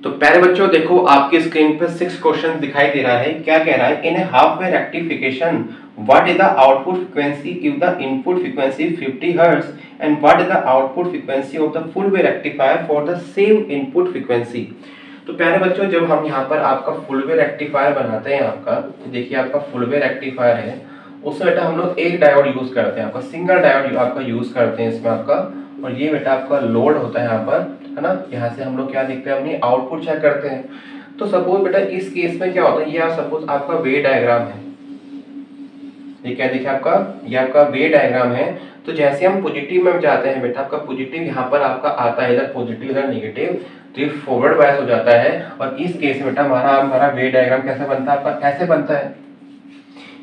तो प्यारे बच्चों देखो आपकी स्क्रीन पर 6 क्वेश्चन दिखाई दे रहा है। क्या कह रहा है, in a half wave rectification what is the output frequency if the input frequency 50 hertz and what is the output frequency of the full wave rectifier for the same input frequency. तो प्यारे बच्चों जब हम यहाँ पर आपका full wave rectifier बनाते हैं, आपका देखिए आपका फुल वे रेक्टिफायर है, उसमें बेटा हम लोग एक डायोड यूज करते हैं, आपका सिंगल डायोड आपका यूज करते हैं इसमें आपका, और ये बेटा आपका लोड होता है यहाँ पर, है ना। यहाँ से हम लोग क्या देखते हैं, अपनी आउटपुट चेक करते हैं। तो सपोज बेटा इस केस में क्या होता है, ये सपोज आपका वे डायग्राम है, ये क्या देखिए आपका, ये आपका वे डायग्राम है। तो जैसे हम पॉजिटिव में जाते हैं बेटा, आपका पॉजिटिव यहाँ पर आपका आता है, इधर पॉजिटिव इधर नेगेटिव, तो ये फॉरवर्ड बायस हो जाता है। और इस केस में बेटा हमारा वे डायग्राम कैसे बनता है, आपका ऐसे बनता है।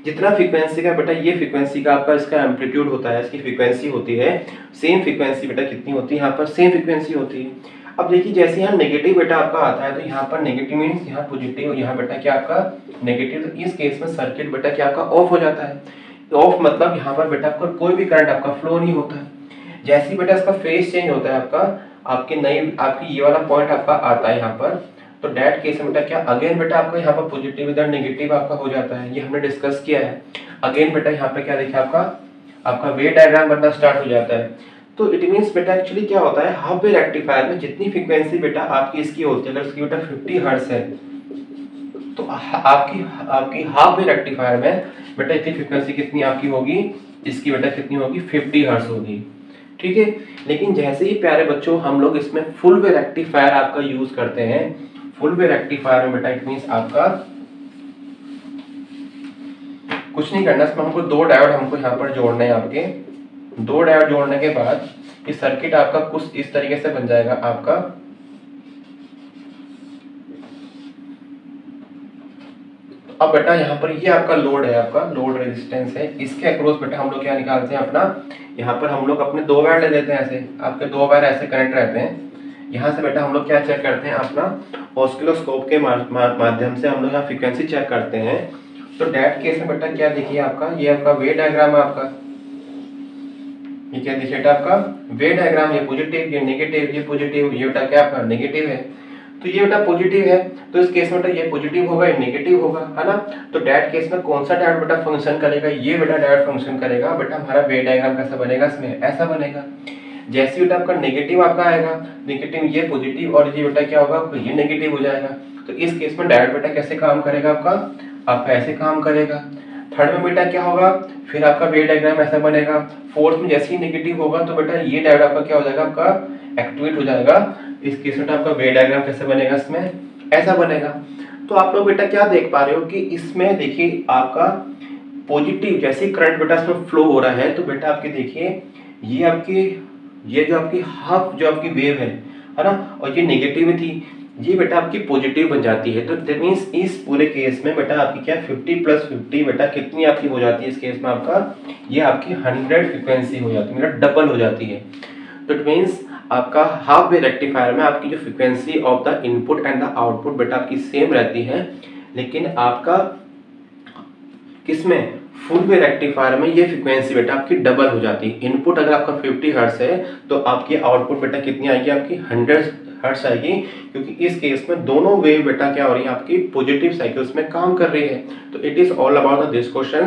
जितना फ्रीक्वेंसी का बेटा ये फ्रीक्वेंसी का आपका इसका एम्पलीट्यूड होता है, इसकी फ्रीक्वेंसी होती है, सेम फ्रीक्वेंसी बेटा कितनी होती है, यहाँ पर सेम फ्रीक्वेंसी होती है। अब देखिए जैसे यहाँ नेगेटिव बेटा आपका आता है, तो यहाँ पर नेगेटिव मीन्स यहाँ पॉजिटिव, यहाँ बेटा क्या आपका नेगेटिव। तो इस केस में सर्किट बेटा क्या आपका ऑफ हो जाता है। ऑफ मतलब यहाँ पर बेटा आपका कोई भी करंट आपका फ्लो नहीं होता है। जैसे ही बेटा इसका फेज चेंज होता है, आपकी ये वाला पॉइंट आपका आता है यहाँ पर, तो डैट केस में बेटा क्या अगेन बेटा आपका यहाँ पर पॉजिटिव इधर नेगेटिव आपका हो जाता है, ये हमने डिस्कस किया है। अगेन बेटा यहाँ पे क्या देखिए आपका वे डायग्राम बनना स्टार्ट हो जाता है। तो इट मींस बेटा एक्चुअली क्या होता है, हाफ वे रेक्टिफायर में जितनी फ्रीक्वेंसी बेटा आपकी इसकी होती है, अगर इसकी बेटा 50 हर्ट्ज है, तो आपकी हाफ वे रेक्टिफायर में बेटा इतनी फ्रीक्वेंसी कितनी आपकी होगी, इसकी बेटा कितनी होगी, 50 हर्ट्ज होगी, ठीक है। लेकिन जैसे ही प्यारे बच्चों हम लोग इसमें फुल वे रेक्टिफायर आपका यूज करते हैं, फुल वे रेक्टिफायर में बेटा इट मींस आपका कुछ नहीं करना, इसमें हमको दो डायोड हमको यहाँ पर जोड़ने हैं। आपके दो डायोड जोड़ने के बाद ये सर्किट आपका कुछ इस तरीके से बन जाएगा आपका। अब बेटा यहाँ पर ये आपका लोड है, आपका लोड रेजिस्टेंस है, इसके अक्रॉस बेटा हम लोग क्या निकालते हैं अपना, यहाँ पर हम लोग अपने दो वायर ले लेते हैं, ऐसे आपके दो वायर ऐसे कनेक्ट रहते हैं। यहाँ से बेटा हम लोग क्या चेक करते हैं, अपना ऑस्किलोस्कोप के माध्यम से हम लोग यहाँ फ्रीक्वेंसी चेक करते हैं। तो डैट केस में बेटा क्या देखिए आपका, ये आपका वे डायग्राम है आपका, ये क्या देखिए बेटा आपका वे डायग्राम, ये पॉजिटिव ये नेगेटिव, ये पॉजिटिव ये बेटा क्या आपका नेगेटिव है। तो ये बेटा पॉजिटिव है, तो इस केस में बेटा ये पॉजिटिव होगा, ये नेगेटिव होगा, है ना। तो डैट केस में कौन सा डायोड बेटा फंक्शन करेगा, ये बेटा डायोड फंक्शन करेगा। बेटा हमारा वे डायग्राम कैसा बनेगा, इसमें ऐसा बनेगा। जैसे बेटा आपका नेगेटिव आपका आएगा, नेगेटिव ये पॉजिटिव, और ये बेटा क्या होगा, ये नेगेटिव हो जाएगा। तो इस केस में डायोड बेटा कैसे काम करेगा, आपका ऐसे काम करेगा। थर्ड में बेटा क्या होगा, फिर आपका वे डायग्राम ऐसा बनेगा। फोर्थ में जैसे ही नेगेटिव होगा, तो बेटा ये डायोड आपका क्या हो जाएगा, आपका एक्टिवेट हो जाएगा। इस केस में आपका वे डायग्राम कैसे बनेगा, इसमें ऐसा बनेगा। तो आप लोग बेटा क्या देख पा रहे हो कि इसमें देखिए आपका पॉजिटिव जैसे करंट बेटा इसमें फ्लो हो रहा है, तो बेटा आपके देखिए ये जो आपकी हाफ जो आपकी वेव है ना, और ये नेगेटिव में थी, ये बेटा आपकी पॉजिटिव बन जाती है। तो दैट मींस इस पूरे केस में बेटा आपकी क्या 50 + 50 बेटा कितनी आपकी हो जाती है, इस केस में आपका ये आपकी 100 फ्रीक्वेंसी हो जाती है, मतलब डबल हो जाती है। तो इट मींस आपका हाफ वे रेक्टिफायर में आपकी जो frequency of the input and the output बेटा आपकी सेम रहती है, लेकिन आपका किसमें फुल वे रेक्टिफायर में ये फ्रीक्वेंसी बेटा आपकी डबल हो जाती है। इनपुट अगर आपका 50 हर्ट्ज है, तो आपकी आउटपुट बेटा कितनी आएगी, आपकी 100 हर्ट्ज आएगी, क्योंकि इस केस में दोनों वेव बेटा क्या हो रही है, आपकी पॉजिटिव साइकिल्स में काम कर रही है। तो it is all about this question.